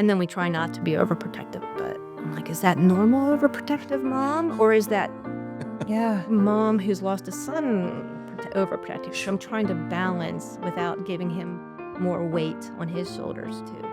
And then we try not to be overprotective, but I'm like, is that normal overprotective mom? Or is that mom who's lost a son overprotective? So I'm trying to balance without giving him more weight on his shoulders too.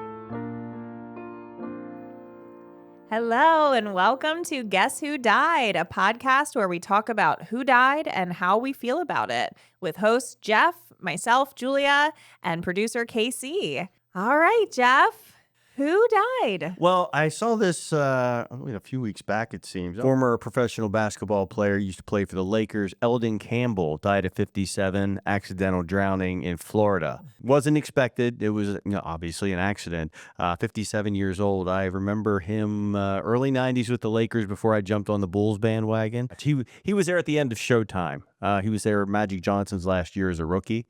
Hello and welcome to Guess Who Died, a podcast where we talk about who died and how we feel about it with host Jeff, myself, Julia, and producer KC. All right, Jeff, who died? Well, I saw this a few weeks back, it seems. Former professional basketball player, used to play for the Lakers, Eldon Campbell, died at 57, accidental drowning in Florida. Wasn't expected. It was obviously an accident. 57 years old. I remember him early 90s with the Lakers before I jumped on the Bulls bandwagon. He was there at the end of Showtime. He was there Magic Johnson's last year as a rookie.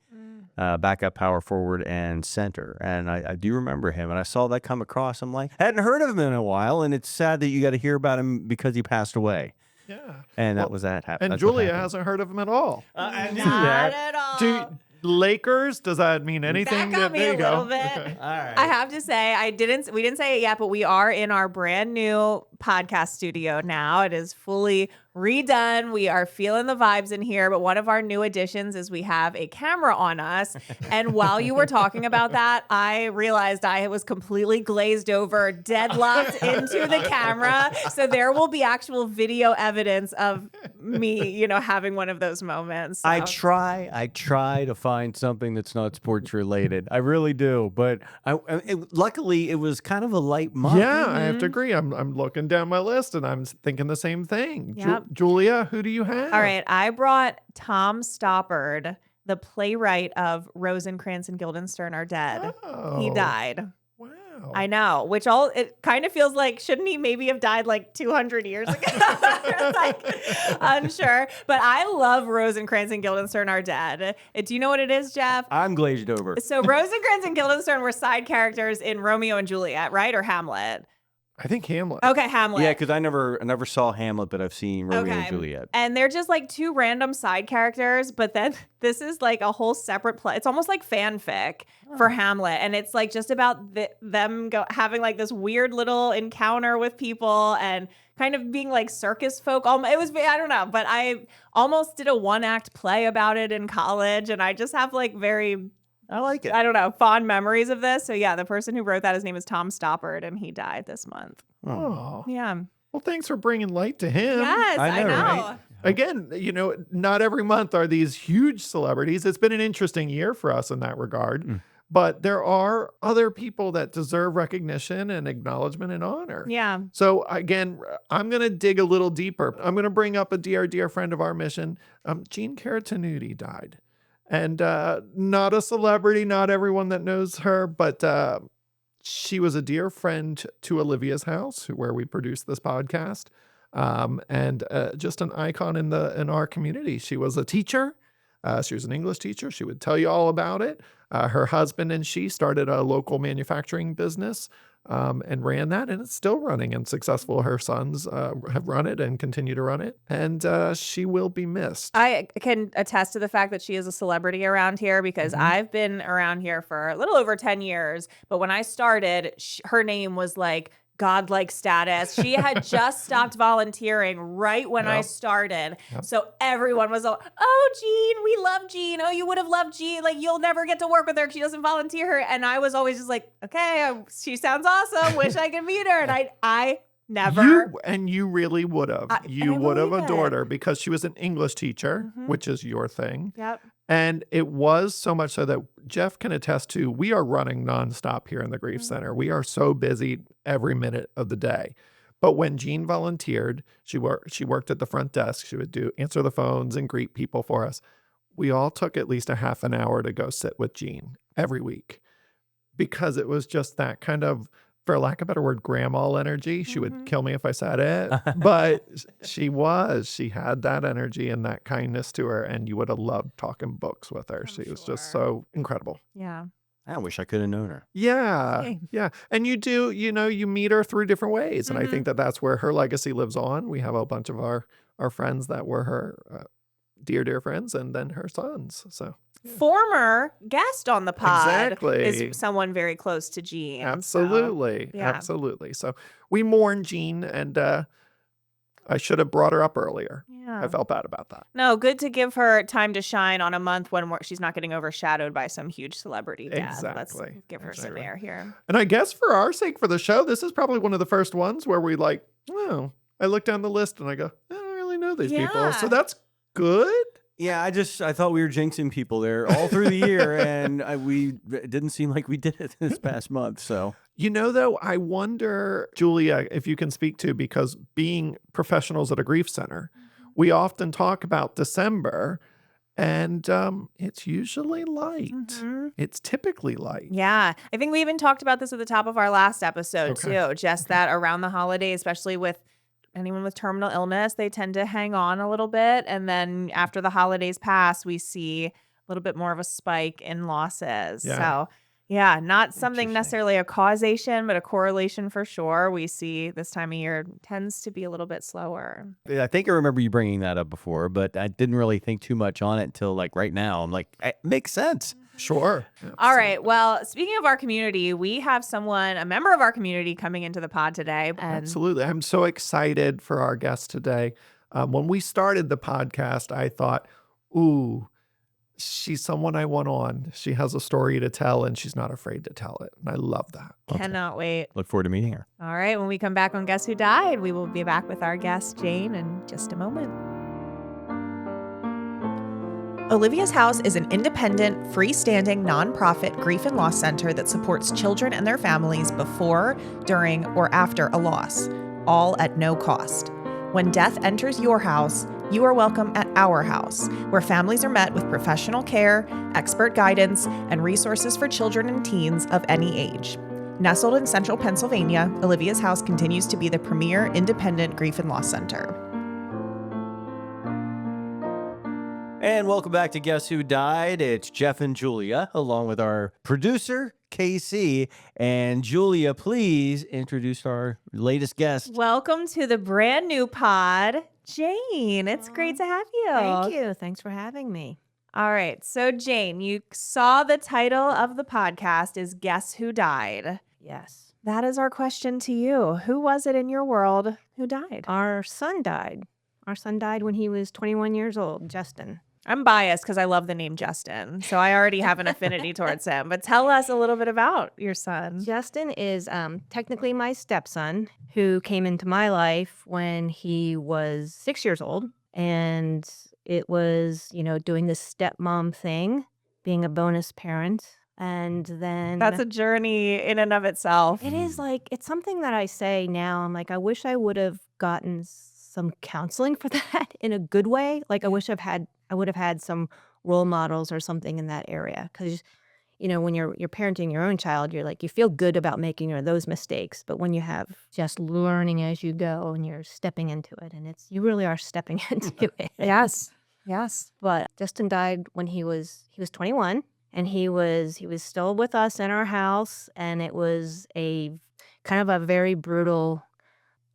Backup power forward and center. And I do remember him. And I saw that come across. I'm like, hadn't heard of him in a while. And it's sad that you got to hear about him because he passed away. Yeah. And that was that happened. And Julia hasn't heard of him at all. I knew Not that. at all. Lakers, does that mean anything? That got me there a you go. little bit. Okay. All right. I have to say, we didn't say it yet, but we are in our brand new podcast studio now. It is fully redone. We are feeling the vibes in here, but one of our new additions is we have a camera on us. And while you were talking about that, I realized I was completely glazed over, deadlocked into the camera. So there will be actual video evidence of me, having one of those moments. So. I try to find something that's not sports related. I really do. But luckily, it was kind of a light month. Yeah, I have to agree. I'm looking down my list and I'm thinking the same thing. Yep. Julia, who do you have? All right, I brought Tom Stoppard, the playwright of Rosencrantz and Guildenstern Are Dead. Oh, He died. Wow. I know, it kind of feels like, shouldn't he maybe have died like 200 years ago? Unsure. But I love Rosencrantz and Guildenstern Are Dead. Do you know what it is, Jeff? I'm glazed over. So Rosencrantz and Guildenstern were side characters in Romeo and Juliet, right? Or Hamlet? I think Hamlet. Okay, Hamlet. Yeah, because I never saw Hamlet, but I've seen Romeo and Juliet. And they're just like two random side characters, but then this is like a whole separate play. It's almost like fanfic for Hamlet. And it's like just about them having like this weird little encounter with people and kind of being like circus folk. I don't know, but I almost did a one-act play about it in college. And I just have like I like it. I don't know, fond memories of this. So yeah, the person who wrote that, his name is Tom Stoppard, and he died this month. Oh. Yeah. Well, thanks for bringing light to him. Yes, I know. Right? Again, not every month are these huge celebrities. It's been an interesting year for us in that regard. But there are other people that deserve recognition and acknowledgement and honor. Yeah. So again, I'm going to dig a little deeper. I'm going to bring up a dear friend of our mission. Jean Caratanuti died. And not a celebrity, not everyone that knows her, but she was a dear friend to Olivia's house, where we produce this podcast, and just an icon in our community. She was a teacher. She was an English teacher. She would tell you all about it. Her husband and she started a local manufacturing business and ran that, and it's still running and successful. Her sons have run it and continue to run it, and she will be missed. I can attest to the fact that she is a celebrity around here because I've been around here for a little over 10 years, but when I started, her name was like godlike status. She had just stopped volunteering right when I started. Yep. So everyone was like, oh, Jean, we love Jean. Oh, you would have loved Jean. Like, you'll never get to work with her. She doesn't volunteer. And I was always just like, okay, she sounds awesome. Wish I could meet her. And I never. You really would have. You would have adored her because she was an English teacher, which is your thing. Yep. And it was so much so that Jeff can attest to, we are running nonstop here in the Grief Center. We are so busy every minute of the day. But when Jean volunteered, she worked at the front desk. She would answer the phones and greet people for us. We all took at least a half an hour to go sit with Jean every week because it was just that kind of, for lack of a better word, grandma energy. She would kill me if I said it, but she had that energy and that kindness to her, and you would have loved talking books with her. She was just so incredible. Yeah. I wish I could have known her. Yeah. Same. Yeah. And you do, you meet her through different ways. And I think that that's where her legacy lives on. We have a bunch of our friends that were her dear friends, and then her sons. So Former guest on the pod Exactly. is someone very close to Jean. absolutely, yeah. absolutely. So we mourn Jean, and I should have brought her up earlier. Yeah. I felt bad about that. No, good to give her time to shine on a month when she's not getting overshadowed by some huge celebrity death. Let's Exactly. give her some Exactly. air here. And I guess for our sake, for the show, this is probably one of the first ones where we like, oh, I look down the list and I go, I don't really know these people. So Yeah. that's good. Yeah, I thought we were jinxing people there all through the year, and it didn't seem like we did it this past month. So You know, though, I wonder, Julia, if you can speak to, because being professionals at a grief center, we often talk about December, and it's usually light. Mhm. It's typically light. Yeah. I think we even talked about this at the top of our last episode, Okay. too. Just that around the holidays, especially with anyone with terminal illness, they tend to hang on a little bit. And then after the holidays pass, we see a little bit more of a spike in losses. Yeah. So, yeah, not something Interesting. necessarily a causation, but a correlation for sure. We see this time of year tends to be a little bit slower. I think I remember you bringing that up before, but I didn't really think too much on it until like right now. I'm like, it makes sense. Sure. All right. Well, speaking of our community, we have a member of our community coming into the pod today. And Absolutely. I'm so excited for our guest today. When we started the podcast, I thought, ooh, she's someone I want on. She has a story to tell, and she's not afraid to tell it. And I love that. cannot wait. Look forward to meeting her. All right. When we come back on Guess Who Died, we will be back with our guest, Jane, in just a moment. Olivia's House is an independent, freestanding, nonprofit grief and loss center that supports children and their families before, during, or after a loss, all at no cost. When death enters your house, you are welcome at our house, where families are met with professional care, expert guidance, and resources for children and teens of any age. Nestled in central Pennsylvania, Olivia's House continues to be the premier independent grief and loss center. And welcome back to Guess Who Died? It's Jeff and Julia, along with our producer, Casey. And Julia, please introduce our latest guest. Welcome to the brand new pod, Jane. It's great to have you. Thank you. Thanks for having me. All right. So, Jane, you saw the title of the podcast is Guess Who Died? Yes. That is our question to you. Who was it in your world who died? Our son died. Our son died when he was 21 years old, Justin. I'm biased because I love the name Justin, so I already have an affinity towards him. But tell us a little bit about your son. Justin is technically my stepson who came into my life when he was 6 years old. And it was, doing this stepmom thing, being a bonus parent. And then That's a journey in and of itself. it is like, it's something that I say now. I'm like, I wish I would have gotten some counseling for that in a good way. Like, I would have had some role models or something in that area. Because, when you're parenting your own child, you're like, you feel good about making those mistakes. But when you have just learning as you go and you're stepping into it, and you really are stepping into it. Yes. Yes. But Justin died when he was 21, and he was still with us in our house, and it was a kind of a very brutal.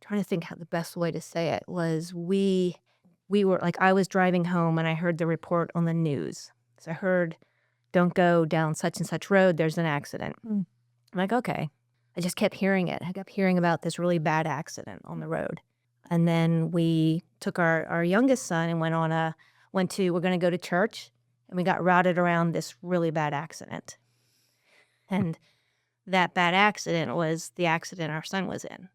Trying to think how the best way to say it was. We were like, I was driving home and I heard the report on the news. So I heard, don't go down such and such road, there's an accident. I'm like, okay. I just kept hearing it. I kept hearing about this really bad accident on the road. And then we took our youngest son and we're going to go to church, and we got routed around this really bad accident. And that bad accident was the accident our son was in.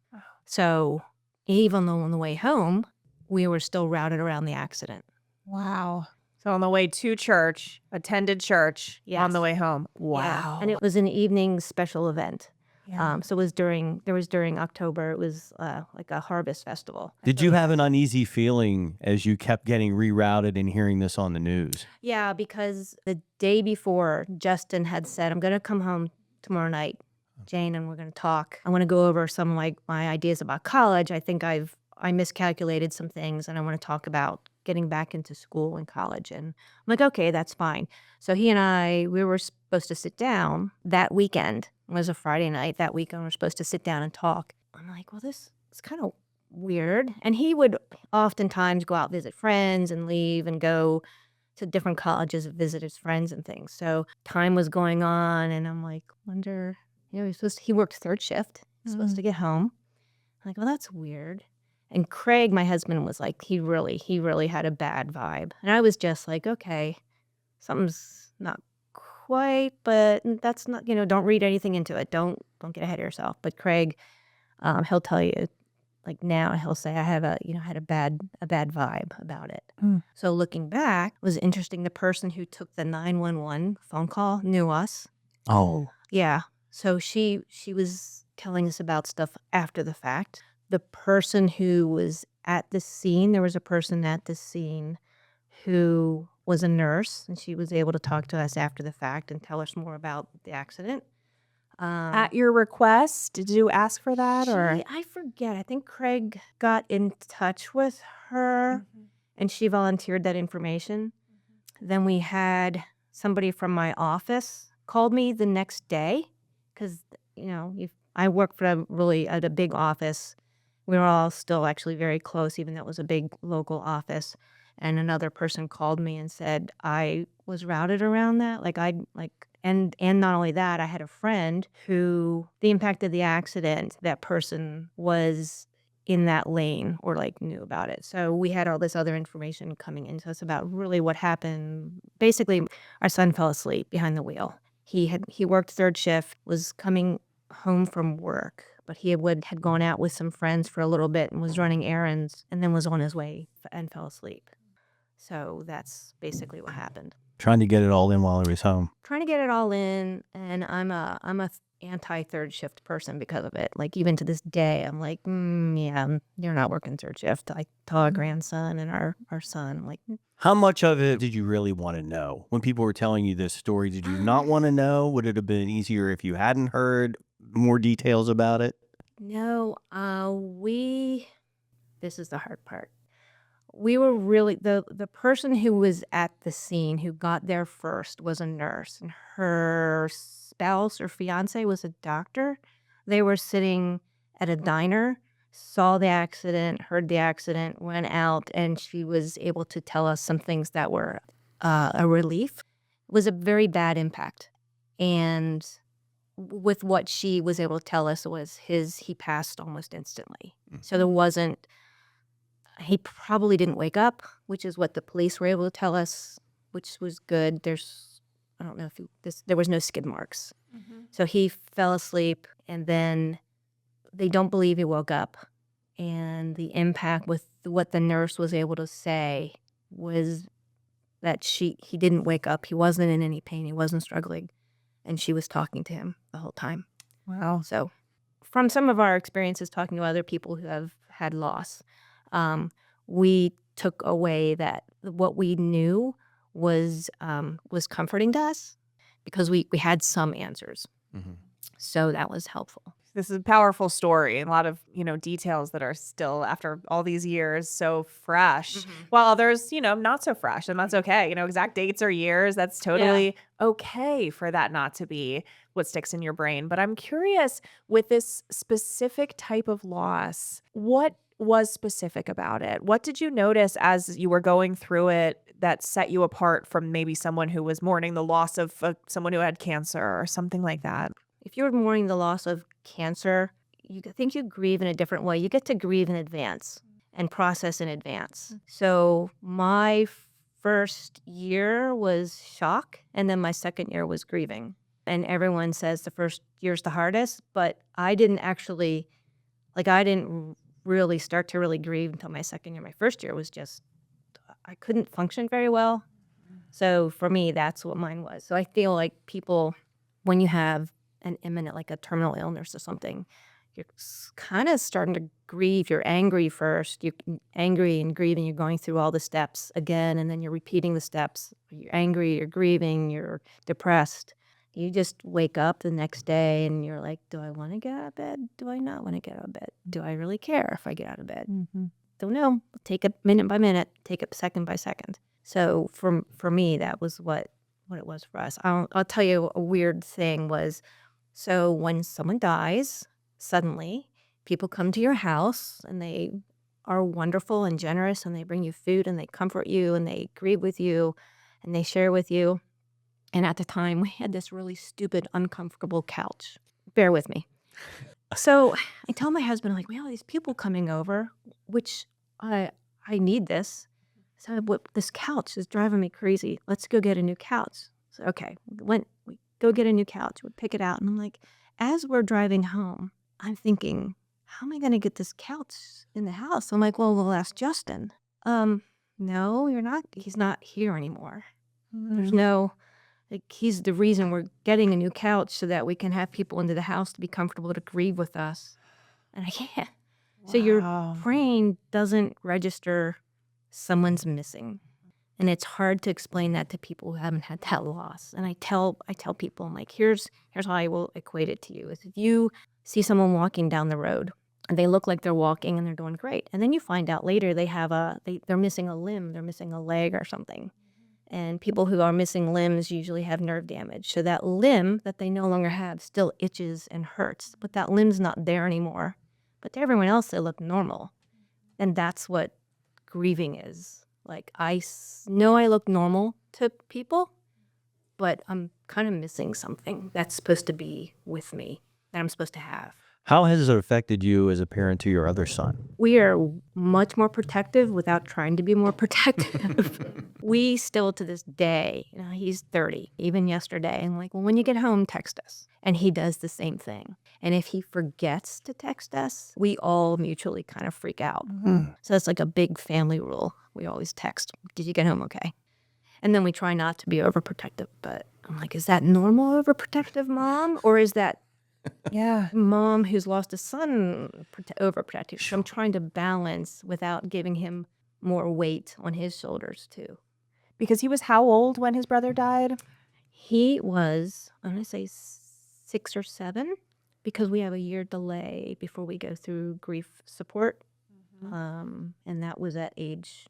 So even though on the way home, we were still routed around the accident. Wow. So on the way to church, attended church, on Yes. the way home. Yeah. Wow. And it was an evening special event. Yeah. So it was during October. It was like a harvest festival. Did you have an uneasy feeling as you kept getting rerouted and hearing this on the news? Yeah, because the day before, Justin had said, I'm going to come home tomorrow night, Jane, and we're going to talk. I want to go over some like my ideas about college. I think I miscalculated some things, and I want to talk about getting back into school and college. And I'm like, okay, that's fine. So he and we were supposed to sit down that weekend. It was a Friday night. That weekend, we were supposed to sit down and talk. I'm like, well, this is kind of weird. And he would oftentimes go out, visit friends, and leave and go to different colleges and visit his friends and things. So time was going on, and I'm like, wonder, he worked third shift. He's supposed to get home. I'm like, well, that's weird. And Craig, my husband, was like, he really had a bad vibe. And I was just like, okay, something's not quite, but that's not, don't read anything into it. Don't get ahead of yourself. But Craig, he'll tell you, like now he'll say, I have had a bad vibe about it. So looking back, it was interesting. The person who took the 911 phone call knew us. Oh. Yeah. So she was telling us about stuff after the fact. The person who was at the scene, there was a person at the scene who was a nurse, and she was able to talk to us after the fact and tell us more about the accident. At your request, did you ask for that, or? I forget. I think Craig got in touch with her, and she volunteered that information. Then we had somebody from my office called me the next day because, I work at a big office. We were all still actually very close, even though it was a big local office. And another person called me and said, I was routed around that. And not only that, I had a friend who, the impact of the accident, that person was in that lane or knew about it. So we had all this other information coming into us about really what happened. Basically, our son fell asleep behind the wheel. He worked third shift, was coming home from work, but he had gone out with some friends for a little bit and was running errands, and then was on his way and fell asleep. So that's basically what happened. Trying to get it all in while he was home. Trying to get it all in, and I'm a anti third shift person because of it. Even to this day, I'm like, yeah, you're not working third shift. I tell our grandson and our son, I'm like, How much of it did you really want to know? When people were telling you this story, did you not want to know? Would it have been easier if you hadn't heard more details about it? no, this is the hard part. We were really, the person who was at the scene, who got there first, was a nurse, and her spouse or fiance was a doctor. They were sitting at a diner, saw the accident, heard the accident, went out, and she was able to tell us some things that were a relief. It was a very bad impact. And with what she was able to tell us was he passed almost instantly. So there wasn't, he probably didn't wake up, which is what the police were able to tell us, which was good. I don't know if there was no skid marks. So he fell asleep, and then they don't believe he woke up. And the impact with what the nurse was able to say was that he didn't wake up. He wasn't in any pain. He wasn't struggling. And she was talking to him the whole time. Wow. So from some of our experiences talking to other people who have had loss, we took away that what we knew was comforting to us because we had some answers. So that was helpful. This is a powerful story and a lot of, details that are still, after all these years, so fresh. While others, not so fresh, and that's okay. Exact dates or years, that's totally okay for that not to be what sticks in your brain. But I'm curious, with this specific type of loss, what was specific about it? What did you notice as you were going through it that set you apart from maybe someone who was mourning the loss of someone who had cancer or something like that? If you're mourning the loss of cancer, you think you grieve in a different way. You get to grieve in advance and process in advance. So my first year was shock, and then my second year was grieving. And everyone says the first year's the hardest, but I didn't really start to really grieve until my second year. My first year was just, I couldn't function very well. So for me, that's what mine was. So I feel like people, when you have an imminent, like a terminal illness or something, you're kind of starting to grieve. You're angry first. You're angry and grieving. You're going through all the steps again, and then you're repeating the steps. You're angry, you're grieving, you're depressed. You just wake up the next day and you're like, do I want to get out of bed? Do I not want to get out of bed? Do I really care if I get out of bed? Don't know. Take it minute by minute. Take it second by second. So for me, that was what it was for us. I'll tell you a weird thing was, so when someone dies suddenly, people come to your house and they are wonderful and generous and they bring you food and they comfort you and they grieve with you and they share with you. And at the time, we had this really stupid, uncomfortable couch. Bear with me. So I tell my husband, like, we have all these people coming over, which I need this. So this couch is driving me crazy. Let's go get a new couch. So, okay, we go get a new couch. We pick it out. And I'm like, as we're driving home, I'm thinking, how am I going to get this couch in the house? I'm like, well, we'll ask Justin. No, you're not. He's not here anymore. There's no, like, he's the reason we're getting a new couch so that we can have people into the house to be comfortable to grieve with us. And I can't. So your brain doesn't register someone's missing. And it's hard to explain that to people who haven't had that loss. And I tell people, I'm like, here's how I will equate it to you. Is if you see someone walking down the road and they look like they're walking and they're doing great. And then you find out later they're missing a limb, they're missing a leg or something. And people who are missing limbs usually have nerve damage. So that limb that they no longer have still itches and hurts, but that limb's not there anymore. But to everyone else, they look normal. And that's what grieving is. Like, I know I look normal to people, but I'm kind of missing something that's supposed to be with me, that I'm supposed to have. How has it affected you as a parent to your other son? We are much more protective without trying to be more protective. We still, to this day, he's 30, even yesterday, and like, well, when you get home, text us. And he does the same thing. And if he forgets to text us, we all mutually kind of freak out. So it's like a big family rule. We always text, did you get home okay? And then we try not to be overprotective. But I'm like, is that normal overprotective mom? Or is that mom who's lost a son overprotective? So I'm trying to balance without giving him more weight on his shoulders too. Because he was how old when his brother died? He was, I'm going to say 6 or 7, because we have a year delay before we go through grief support. And that was at age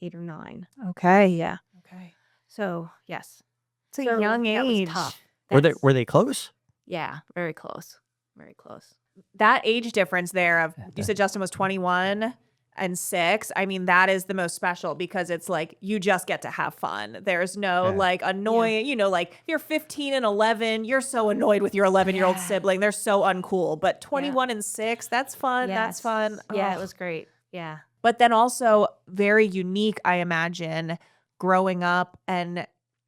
8 or 9. Okay. Yeah. Okay. So, yes. It's a young That was age. tough. Were they close? Yeah, very close. Very close. That age difference there of, you said Justin was 21 and 6. I mean, that is the most special because it's like you just get to have fun. There's no like annoying, like if you're 15 and 11, you're so annoyed with your 11-year-old sibling. They're so uncool. But 21 and 6, that's fun. Yes. That's fun. Yeah, Oh. it was great. Yeah. But then also very unique, I imagine, growing up and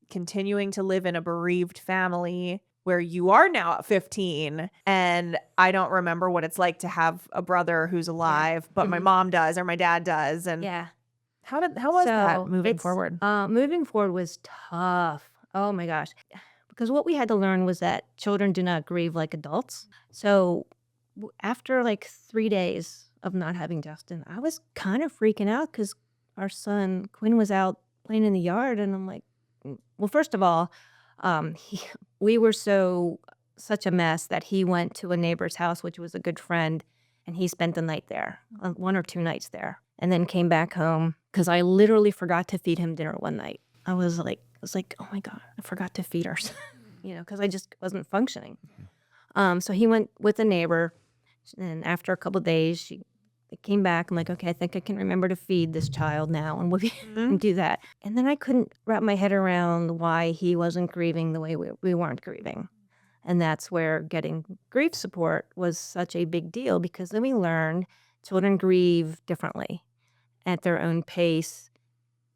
continuing to live in a bereaved family where you are now at 15, and I don't remember what it's like to have a brother who's alive, but my mom does or my dad does. And how was that moving forward? Moving forward was tough. Oh my gosh. Because what we had to learn was that children do not grieve like adults. So after like 3 days of not having Justin, I was kind of freaking out because our son Quinn was out playing in the yard, and I'm like, well, first of all, we were such a mess that he went to a neighbor's house, which was a good friend, and he spent the night there, 1 or 2 nights there, and then came back home because I literally forgot to feed him dinner one night. I was like, oh my God, I forgot to feed our son, because I just wasn't functioning. So he went with a neighbor, and after a couple of days, she came back. I'm like, okay, I think I can remember to feed this child now, and we'll do that. And then I couldn't wrap my head around why he wasn't grieving the way we weren't grieving. And that's where getting grief support was such a big deal, because then we learned children grieve differently at their own pace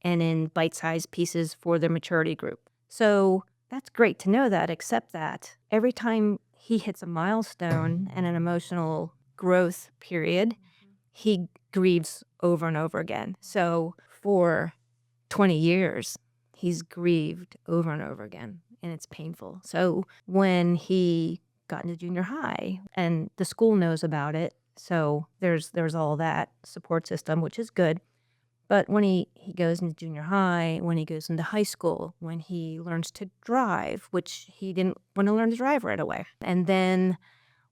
and in bite-sized pieces for their maturity group. So that's great to know that, except that every time he hits a milestone and an emotional growth period, he grieves over and over again. So for 20 years, he's grieved over and over again, and it's painful. So when he got into junior high, and the school knows about it, so there's all that support system, which is good. But when he goes into junior high, when he goes into high school, when he learns to drive, which he didn't want to learn to drive right away, and then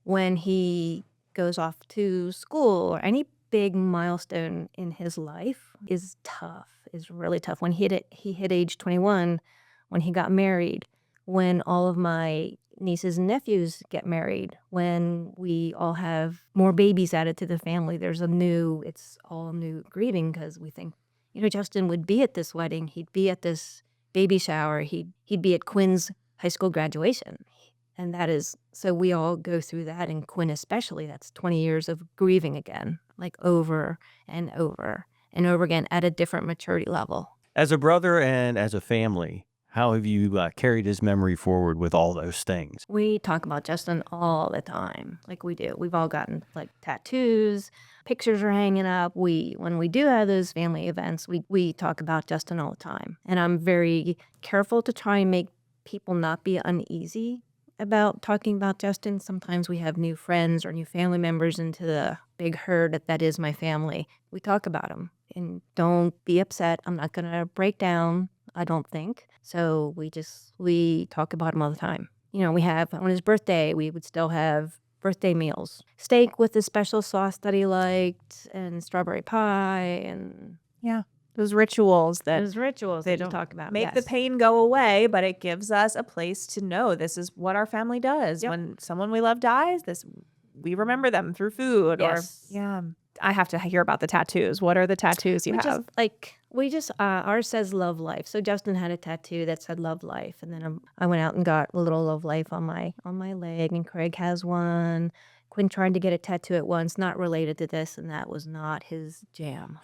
when he goes off to school or any big milestone in his life is really tough. When he hit age 21, when he got married, when all of my nieces and nephews get married, when we all have more babies added to the family, it's all new grieving because we think, Justin would be at this wedding, he'd be at this baby shower, he'd be at Quinn's high school graduation. And so we all go through that, and Quinn especially, that's 20 years of grieving again, like over and over and over again at a different maturity level. As a brother and as a family, how have you carried his memory forward with all those things? We talk about Justin all the time, like we do. We've all gotten like tattoos, pictures are hanging up. When we do have those family events, we talk about Justin all the time. And I'm very careful to try and make people not be uneasy about talking about Justin. Sometimes we have new friends or new family members into the big herd that is my family. We talk about him, and don't be upset. I'm not going to break down, I don't think. So we talk about him all the time. We have, on his birthday, we would still have birthday meals. Steak with a special sauce that he liked, and strawberry pie, and Those rituals that they don't talk about. make the pain go away, but it gives us a place to know this is what our family does. Yep. When someone we love dies, we remember them through food. Yes. I have to hear about the tattoos. What are the tattoos you have? Ours says love life. So Justin had a tattoo that said love life. And then I went out and got a little love life on my leg, and Craig has one. Quinn tried to get a tattoo at once, not related to this, and that was not his jam.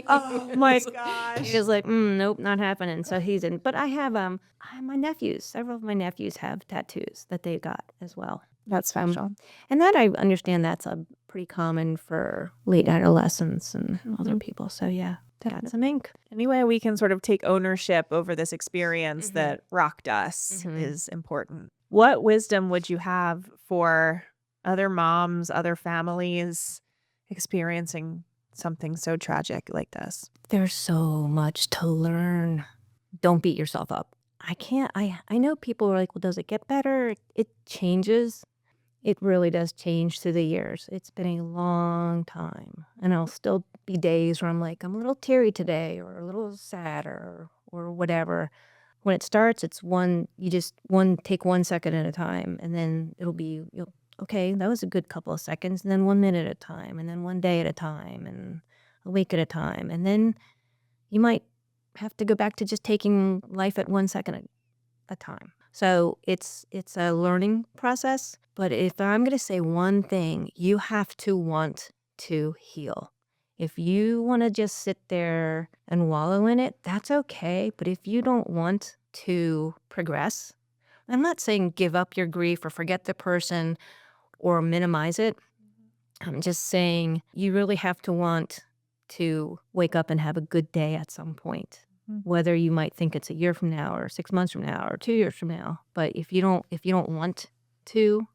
Oh my gosh. He was like, nope, not happening. So he's in. But I have my nephews. Several of my nephews have tattoos that they got as well. That's special. And that I understand that's pretty common for late adolescents and other people. So yeah, got some ink. Any way we can sort of take ownership over this experience that rocked us is important. What wisdom would you have for other moms, other families experiencing something so tragic like this? There's so much to learn. Don't beat yourself up. I know people are like, well, does it get better? It changes. It really does change through the years. It's been a long time. And I'll still be days where I'm like, I'm a little teary today, or a little sad, or whatever. When it starts, it's take 1 second at a time. And then it'll be, okay, that was a good couple of seconds. And then 1 minute at a time. And then 1 day at a time. And a week at a time. And then you might have to go back to just taking life at 1 second at a time. So it's a learning process. But if I'm going to say one thing, you have to want to heal. If you want to just sit there and wallow in it, that's okay. But if you don't want to progress, I'm not saying give up your grief or forget the person or minimize it. I'm just saying you really have to want to wake up and have a good day at some point. Whether you might think it's a year from now, or 6 months from now, or 2 years from now. But if you don't want to,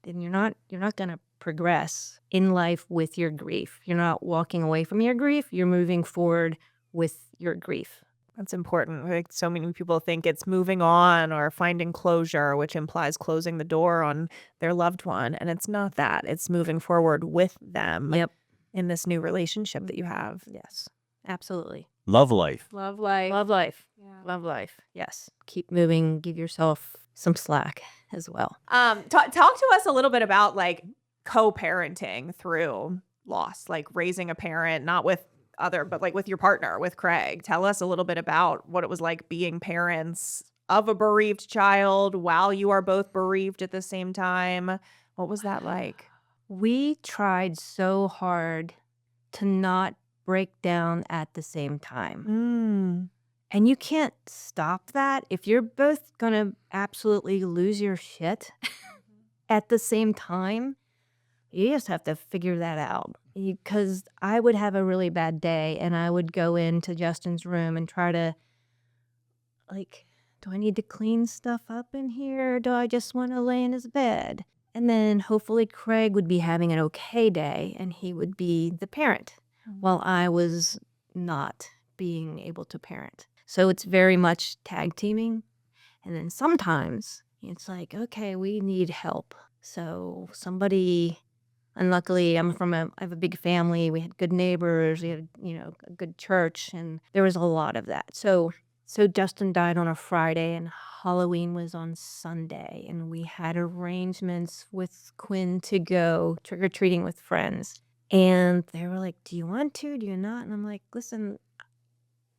then you're not going to progress in life with your grief. You're not walking away from your grief. You're moving forward with your grief. That's important. Like, so many people think it's moving on or finding closure, which implies closing the door on their loved one. And it's not that. It's moving forward with them in this new relationship that you have. Yes, absolutely. Love life. Love life. Love life. Yeah. Love life. Yes. Keep moving. Give yourself some slack as well. Talk to us a little bit about like co-parenting through loss, like raising a parent, not with but like with your partner, with Craig. Tell us a little bit about what it was like being parents of a bereaved child while you are both bereaved at the same time. What was that like? We tried so hard to not break down at the same time. And you can't stop that. If you're both going to absolutely lose your shit at the same time, you just have to figure that out. Because I would have a really bad day and I would go into Justin's room and try to, like, do I need to clean stuff up in here? Or do I just want to lay in his bed? And then hopefully Craig would be having an okay day and he would be the parent while I was not being able to parent. So it's very much tag teaming. And then sometimes it's like, okay, we need help. So somebody, and luckily I have a big family. We had good neighbors. We had, a good church, and there was a lot of that. So So Justin died on a Friday and Halloween was on Sunday. And we had arrangements with Quinn to go trick-or-treating with friends. And they were like, do you want to? Do you not? And I'm like, listen,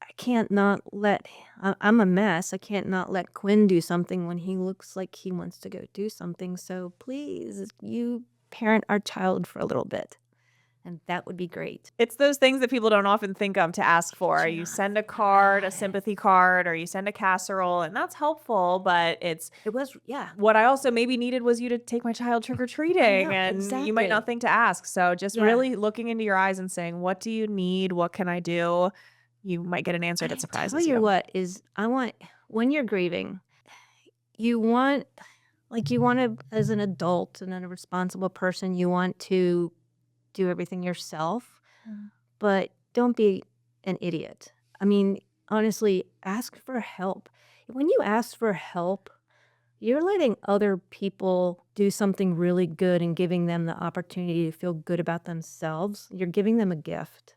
I can't not let, I'm a mess. I can't not let Quinn do something when he looks like he wants to go do something. So please, you parent our child for a little bit. And that would be great. It's those things that people don't often think of to ask for. You send a card, a sympathy card, or you send a casserole, and that's helpful, but It was, yeah. what I also maybe needed was you to take my child trick-or-treating, and you might exactly. not think to ask. So just Yeah. really looking into your eyes and saying, what do you need? What can I do? You might get an answer that surprises Tell you what is, I want, when you're grieving, you want to, as an adult and a responsible person, you want to do everything yourself, but don't be an idiot. I mean, honestly, ask for help. When you ask for help, you're letting other people do something really good and giving them the opportunity to feel good about themselves. You're giving them a gift.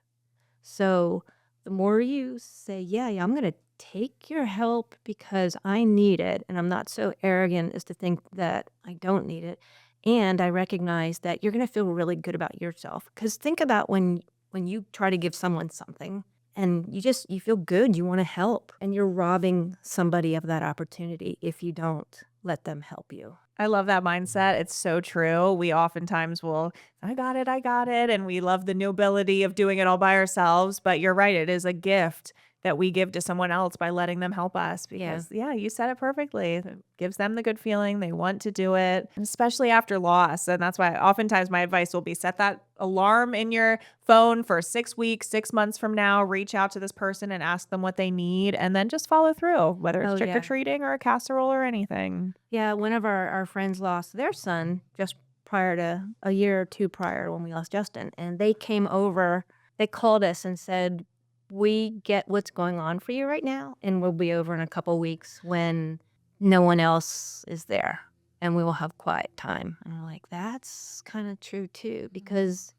So the more you say, yeah, I'm going to take your help because I need it, and I'm not so arrogant as to think that I don't need it, and I recognize that you're going to feel really good about yourself. Because think about when you try to give someone something and you feel good, you want to help, and you're robbing somebody of that opportunity if you don't let them help you. I love that mindset. It's so true. We oftentimes will, I got it. And we love the nobility of doing it all by ourselves. But you're right. It is a gift that we give to someone else by letting them help us because, you said it perfectly. It gives them the good feeling. They want to do it, and especially after loss. And that's why oftentimes my advice will be set that alarm in your phone for 6 weeks, 6 months from now, reach out to this person and ask them what they need, and then just follow through, whether it's trick-or-treating or a casserole or anything. Yeah, one of our friends lost their son just prior to a year or two prior when we lost Justin. And they came over, they called us and said, we get what's going on for you right now, and we'll be over in a couple weeks when no one else is there, and we will have quiet time. And I'm like, that's kind of true too, because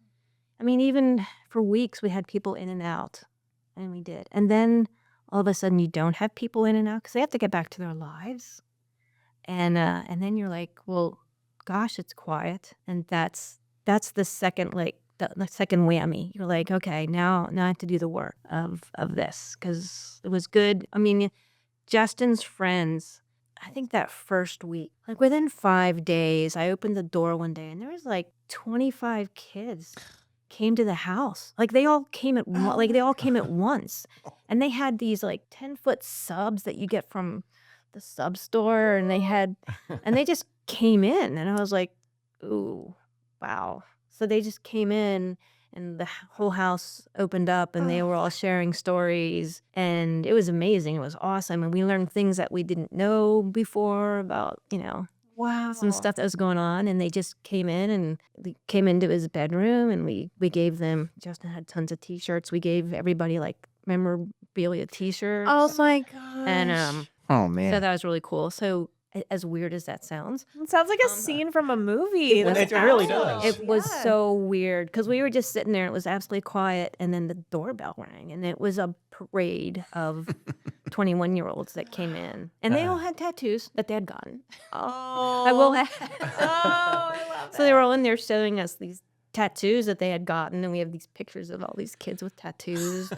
I mean, even for weeks we had people in and out, and we did. And then all of a sudden you don't have people in and out because they have to get back to their lives. And then you're like, well, gosh, it's quiet. And that's the second, like, the second whammy. You're like, okay, now I have to do the work of this because it was good. I mean, Justin's friends, I think that first week, like within 5 days, I opened the door one day and there was like 25 kids came to the house. Like they all came at once. And they had these like 10-foot subs that you get from the sub store, and they just came in, and I was like, ooh, wow. So they just came in, and the whole house opened up, and they were all sharing stories, and it was amazing. It was awesome, and we learned things that we didn't know before about, Wow. some stuff that was going on, and they just came in, and we came into his bedroom, and we gave them, Justin had tons of T-shirts. We gave everybody like memorabilia T-shirts. Oh my gosh. And Oh, man. so that was really cool. So as weird as that sounds, It sounds like a scene from a movie. It really does. it was so weird because we were just sitting there. It was absolutely quiet, and then the doorbell rang, and it was a parade of 21-year-olds that came in, and they all had tattoos that they had gotten. Oh, I will have. I love So they were all in there showing us these tattoos that they had gotten, and we have these pictures of all these kids with tattoos,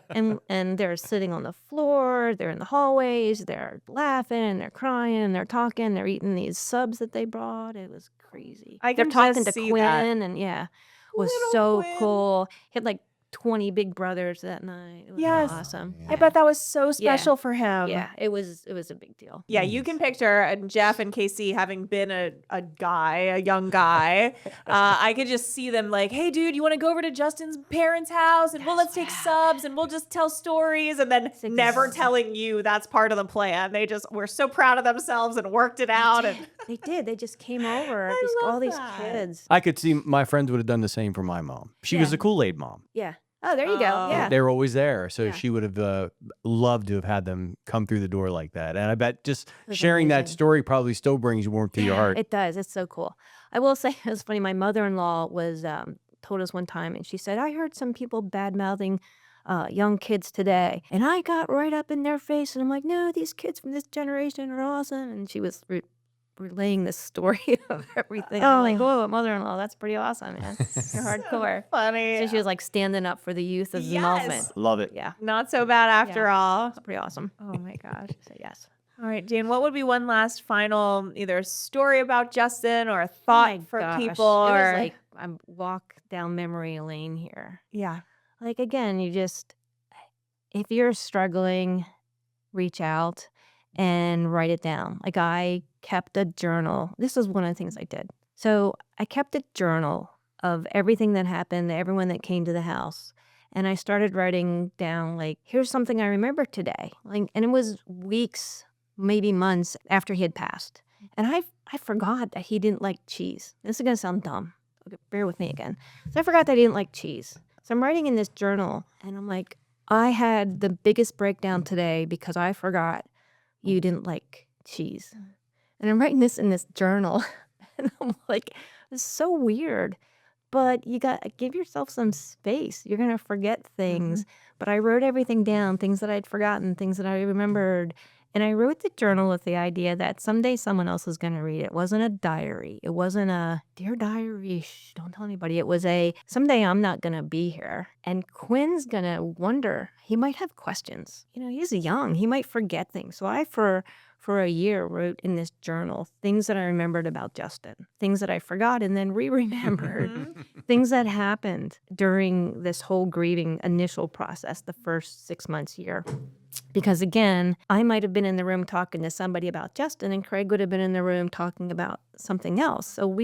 and they're sitting on the floor, they're in the hallways, they're laughing, they're crying, they're talking, they're eating these subs that they brought. It was crazy. I They're can talking just to see Quinn, that. and it was Little so Quinn. cool. He had like 20 big brothers that night. It was awesome. I bet that was so special for him. Yeah, it was a big deal. Yeah, you can picture Jeff and Casey having been a young guy. I could just see them like, hey, dude, you want to go over to Justin's parents' house and let's take subs and we'll just tell stories, and then never telling you that's part of the plan. They just were so proud of themselves and worked it out. And They did. They just came over. All these kids. I could see my friends would have done the same for my mom. She was a Kool-Aid mom. Yeah. Oh, there you go. Yeah. They were always there. So Yeah. she would have loved to have had them come through the door like that. And I bet just was sharing that amazing. story probably still brings warmth to your heart. It does. It's so cool. I will say it was funny. My mother-in-law was told us one time, and she said, I heard some people bad-mouthing young kids today. And I got right up in their face and I'm like, no, these kids from this generation are awesome. And she was relaying this story of everything. I'm like, whoa, mother-in-law, that's pretty awesome, man. You're hardcore. Funny. So she was like standing up for the youth of the moment. Love it. Yeah, Not so bad after all. it's pretty awesome. Oh my gosh. So yes. All right, Jane, what would be one last final either story about Justin or a Oh thought my for gosh. people? It Or was like I walk down memory lane here. yeah. Like again, if you're struggling, reach out and write it down. Like I kept a journal. This is one of the things I did. So I kept a journal of everything that happened, everyone that came to the house. And I started writing down like, here's something I remember today. Like, and it was weeks, maybe months after he had passed. And I forgot that he didn't like cheese. This is gonna sound dumb. Okay, bear with me again. So I forgot that he didn't like cheese. So I'm writing in this journal and I'm like, I had the biggest breakdown today because I forgot you didn't like cheese. And I'm writing this in this journal. And I'm like, it's so weird. But you got to give yourself some space. You're going to forget things. But I wrote everything down, things that I'd forgotten, things that I remembered. And I wrote the journal with the idea that someday someone else was going to read it. It wasn't a diary. It wasn't a, dear diary, shh, don't tell anybody. It was a, someday I'm not going to be here. And Quinn's going to wonder. He might have questions. You know, he's young. He might forget things. So I, for a year, wrote in this journal things that I remembered about Justin, things that I forgot and then re-remembered, things that happened during this whole grieving initial process, the first 6 months, year. Because again, I might have been in the room talking to somebody about Justin and Craig would have been in the room talking about something else. So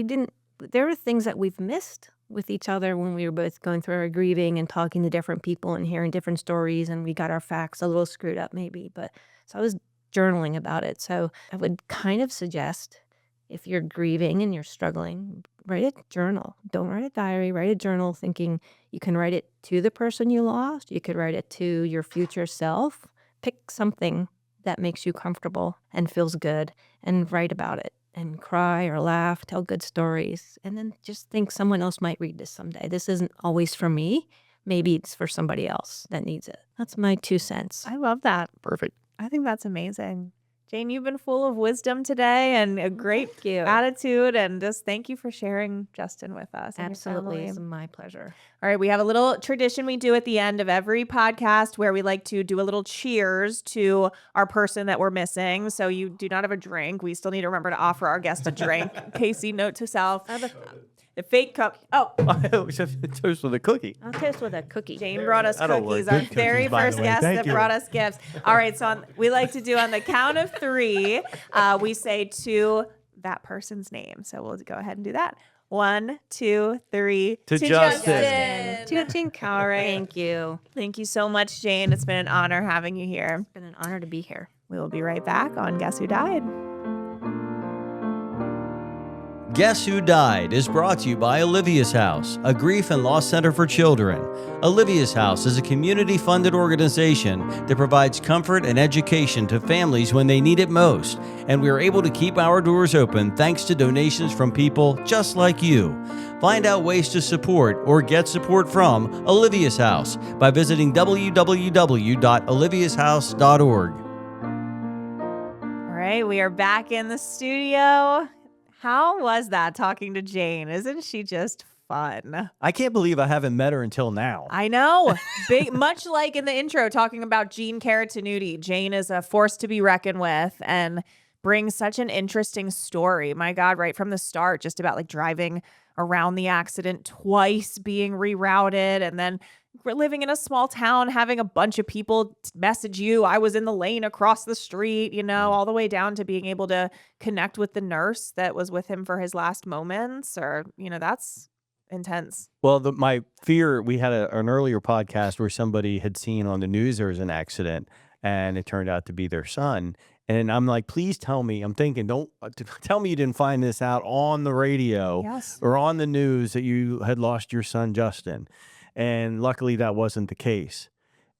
there are things that we've missed with each other when we were both going through our grieving and talking to different people and hearing different stories, and we got our facts a little screwed up maybe. But so I was journaling about it. So I would kind of suggest, if you're grieving and you're struggling, write a journal. Don't write a diary, write a journal, thinking you can write it to the person you lost. You could write it to your future self. Pick something that makes you comfortable and feels good and write about it and cry or laugh, tell good stories. And then just think someone else might read this someday. This isn't always for me. Maybe it's for somebody else that needs it. That's my 2 cents. I love that. Perfect. I think that's amazing. Jane, you've been full of wisdom today and a great Thank you. attitude. And just thank you for sharing Justin with us. And your Absolutely. family. It's my pleasure. All right. We have a little tradition we do at the end of every podcast where we like to do a little cheers to our person that we're missing. So you do not have a drink. We still need to remember to offer our guest a drink. Casey, note to self. The fake cup. Oh, It was a toast with a cookie. I'll toast with a cookie. Jane brought us That'll work. cookies. Our Good very cookies, by the first way. guest Thank that you. brought us gifts. All right, so we like to do on the count of 3, we say to that person's name. So we'll go ahead and do that. 1, 2, 3. To Justin. Tooting. All right. Thank you. Thank you so much, Jane. It's been an honor having you here. It's been an honor to be here. We will be right back on Guess Who Died. Guess Who Died is brought to you by Olivia's House, a grief and loss center for children. Olivia's House is a community-funded organization that provides comfort and education to families when they need it most, and we are able to keep our doors open thanks to donations from people just like you. Find out ways to support or get support from Olivia's House by visiting www.oliviashouse.org. All right, we are back in the studio. How was that talking to Jane? Isn't she just fun? I can't believe I haven't met her until now. I know. Big, much like in the intro, talking about Jane Caratanuti. Jane is a force to be reckoned with and brings such an interesting story. My God, right from the start, just about like driving around the accident twice, being rerouted, and then we're living in a small town, having a bunch of people message you. I was in the lane across the street, you know, all the way down to being able to connect with the nurse that was with him for his last moments, or, you know, that's intense. Well, my fear, we had an earlier podcast where somebody had seen on the news there was an accident and it turned out to be their son. And I'm like, please tell me, I'm thinking, don't tell me you didn't find this out on the radio or on the news that you had lost your son, Justin. And luckily that wasn't the case.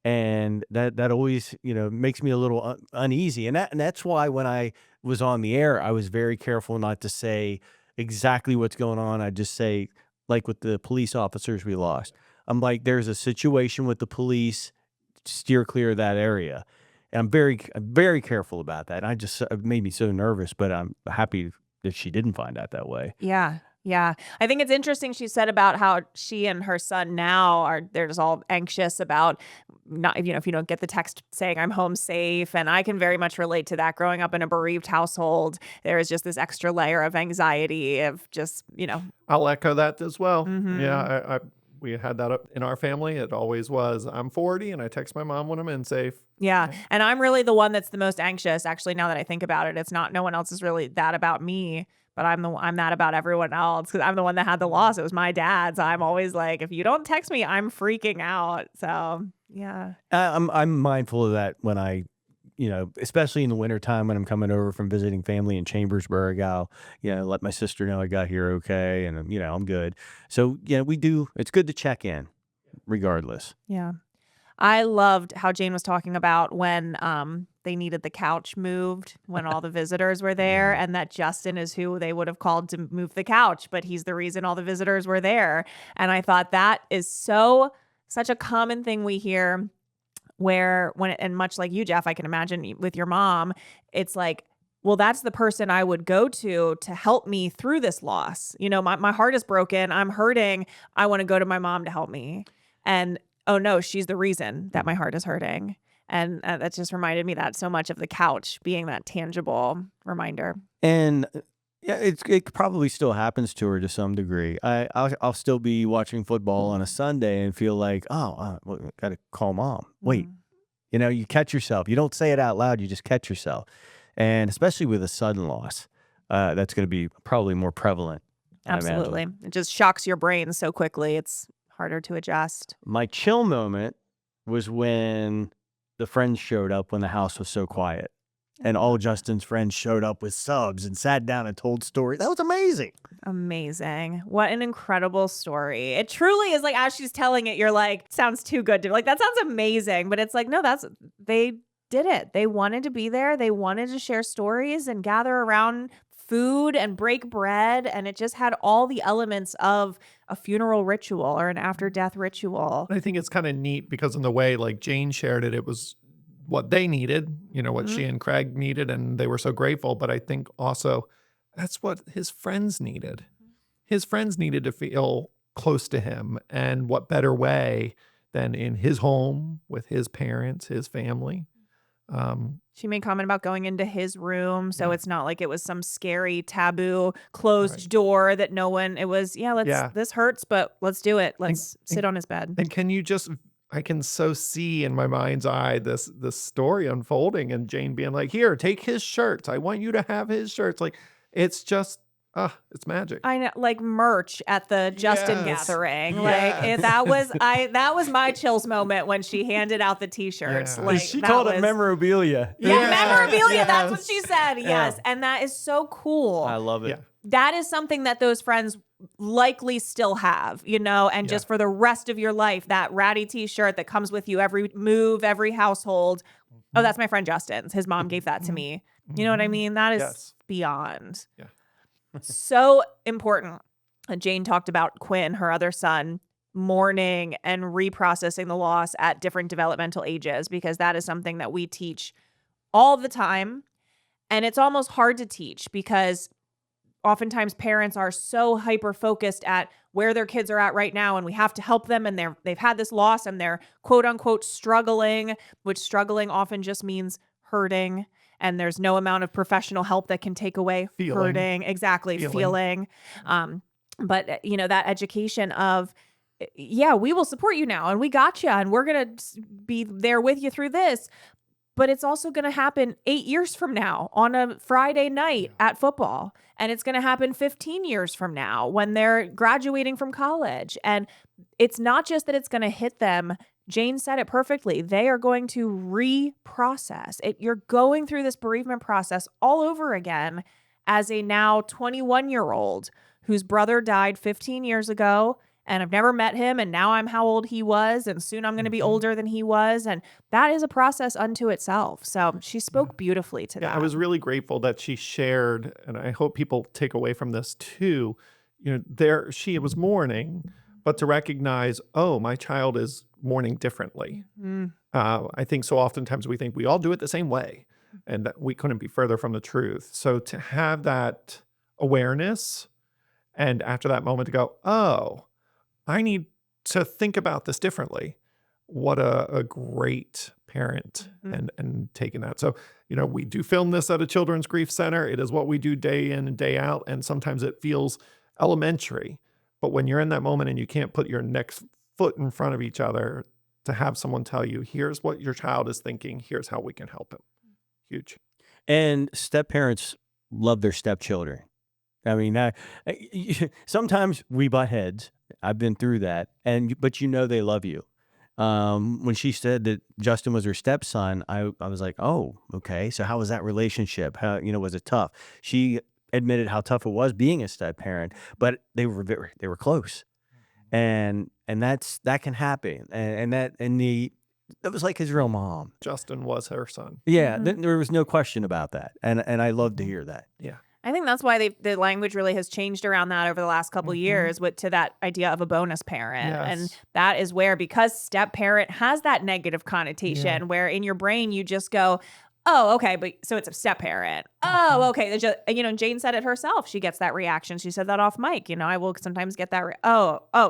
And that always, you know, makes me a little uneasy. And that's why when I was on the air, I was very careful not to say exactly what's going on. I just say, like with the police officers we lost, I'm like, there's a situation with the police, steer clear of that area. And I'm very careful about that. And it made me so nervous, but I'm happy that she didn't find out that way. Yeah. Yeah. I think it's interesting she said about how she and her son now they're just all anxious about not, if you don't get the text saying I'm home safe. And I can very much relate to that. Growing up in a bereaved household, there is just this extra layer of anxiety of just, I'll echo that as well. Mhm. Yeah, we had that up in our family. It always was, I'm 40 and I text my mom when I'm in safe. Yeah. And I'm really the one that's the most anxious. Actually, now that I think about it, it's not, no one else is really that about me, but I'm that about everyone else because I'm the one that had the loss. It was my dad. So I'm always like, if you don't text me, I'm freaking out. So yeah. I'm mindful of that when especially in the wintertime when I'm coming over from visiting family in Chambersburg, I'll, let my sister know I got here okay. And, I'm good. So, it's good to check in regardless. Yeah. I loved how Jane was talking about when they needed the couch moved when all the visitors were there, and that Justin is who they would have called to move the couch, but he's the reason all the visitors were there. And I thought that is such a common thing we hear where and much like you, Jeff, I can imagine with your mom, it's like, well, that's the person I would go to help me through this loss. My heart is broken. I'm hurting. I want to go to my mom to help me. And oh no, she's the reason that my heart is hurting. And that just reminded me that so much of the couch being that tangible reminder. And yeah, it probably still happens to her to some degree. I'll still be watching football on a Sunday and feel like, got to call mom. Wait, you catch yourself. You don't say it out loud. You just catch yourself. And especially with a sudden loss, that's going to be probably more prevalent. Absolutely. It just shocks your brain so quickly. It's harder to adjust. My chill moment was when the friends showed up when the house was so quiet. And all Justin's friends showed up with subs and sat down and told stories. That was amazing. Amazing. What an incredible story. It truly is like, as she's telling it, you're like, sounds too good to like, that sounds amazing. But it's like, no, they did it. They wanted to be there. They wanted to share stories and gather around food and break bread. And it just had all the elements of a funeral ritual or an after-death ritual. I think it's kind of neat because in the way like Jane shared it, it was what they needed, what she and Craig needed, and they were so grateful. But I think also that's what his friends needed. His friends needed to feel close to him. And what better way than in his home with his parents, his family. She made comment about going into his room. So it's not like it was some scary taboo closed door that no one, it was, this hurts, but let's do it. Let's sit on his bed. And can you I can so see in my mind's eye this story unfolding and Jane being like, here, take his shirts. I want you to have his shirts. Like, it's just, it's magic. I know, like merch at the Justin gathering. Like that was my chills moment when she handed out the t-shirts. Yeah. Like she called it memorabilia. Yeah, memorabilia. Yes. That's what she said. Yes. And that is so cool. I love it. Yeah. That is something that those friends likely still have, and just for the rest of your life, that ratty t-shirt that comes with you every move, every household. Oh, that's my friend Justin's. His mom gave that to me. You know what I mean? That is beyond. Yeah. So important. Jane talked about Quinn, her other son, mourning and reprocessing the loss at different developmental ages, because that is something that we teach all the time. And it's almost hard to teach because oftentimes parents are so hyper-focused at where their kids are at right now, and we have to help them, and they've had this loss, and they're quote-unquote struggling, which struggling often just means hurting, and there's no amount of professional help that can take away hurting. Exactly, feeling. But, that education of, we will support you now, and we got you, and we're going to be there with you through this. But it's also going to happen 8 years from now on a Friday night at football. And it's going to happen 15 years from now when they're graduating from college. And it's not just that it's going to hit them. Jane said it perfectly. They are going to reprocess it. You're going through this bereavement process all over again as a now 21-year-old whose brother died 15 years ago. And I've never met him, and now I'm how old he was, and soon I'm going to be older than he was. And that is a process unto itself. So she spoke beautifully to that. I was really grateful that she shared, and I hope people take away from this too. She was mourning, but to recognize, oh, my child is mourning differently. I think so oftentimes we think we all do it the same way, and that we couldn't be further from the truth. So to have that awareness, and after that moment to go, oh, I need to think about this differently. What a great parent and taking that. So, we do film this at a children's grief center. It is what we do day in and day out. And sometimes it feels elementary, but when you're in that moment and you can't put your next foot in front of each other, to have someone tell you, here's what your child is thinking, here's how we can help him. Huge. And step parents love their stepchildren. I mean, sometimes we butt heads. I've been through that, but they love you. When she said that Justin was her stepson, I was like, oh, okay. So how was that relationship? How, was it tough? She admitted how tough it was being a step parent, but they were close, and that can happen, that was like his real mom. Justin was her son. Yeah, there was no question about that, and I love to hear that. Yeah. I think that's why the language really has changed around that over the last couple of years to that idea of a bonus parent. Yes. And that is where, because step parent has that negative connotation where in your brain you just go, oh, okay, but so it's a step parent. Oh, okay. Jane said it herself. She gets that reaction. She said that off mic. I will sometimes get that.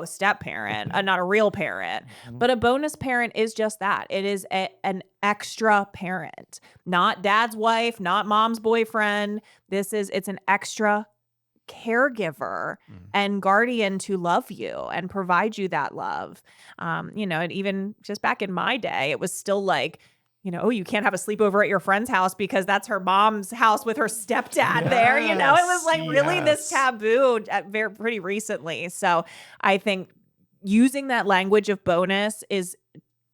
Step parent, not a real parent. But a bonus parent is just that. It is an extra parent, not dad's wife, not mom's boyfriend. It's an extra caregiver and guardian to love you and provide you that love. And even just back in my day, it was still like, you can't have a sleepover at your friend's house because that's her mom's house with her stepdad there. It was like really this taboo pretty recently. So I think using that language of bonus is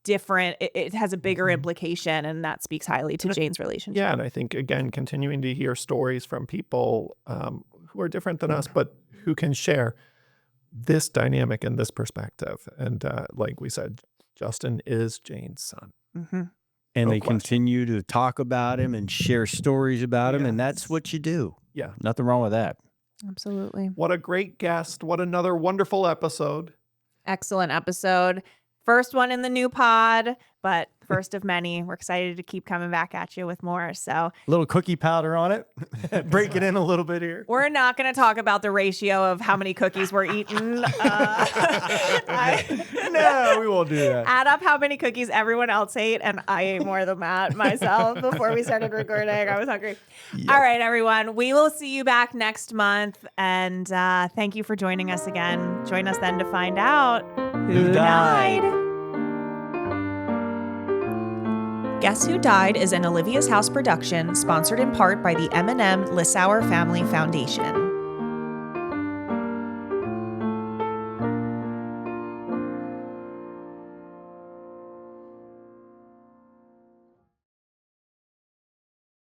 different. It has a bigger implication, and that speaks highly to Jane's relationship. Yeah, and I think, again, continuing to hear stories from people who are different than us, but who can share this dynamic and this perspective. And like we said, Justin is Jane's son. And No they question. continue to talk about him and share stories about him, and that's what you do. Yeah. Nothing wrong with that. Absolutely. What a great guest. What another wonderful episode. Excellent episode. First one in the new pod, but first of many. We're excited to keep coming back at you with more. So A little cookie powder on it. Break it in a little bit here. we're not going to talk about the ratio of how many cookies we're eating. No, we won't do that. Add up how many cookies everyone else ate, and I ate more than that myself before we started recording. I was hungry. Yep. All right, everyone. We will see you back next month, and thank you for joining us again. Join us then to find out who died. Guess Who Died is an Olivia's House production, sponsored in part by the M&M Lissauer Family Foundation.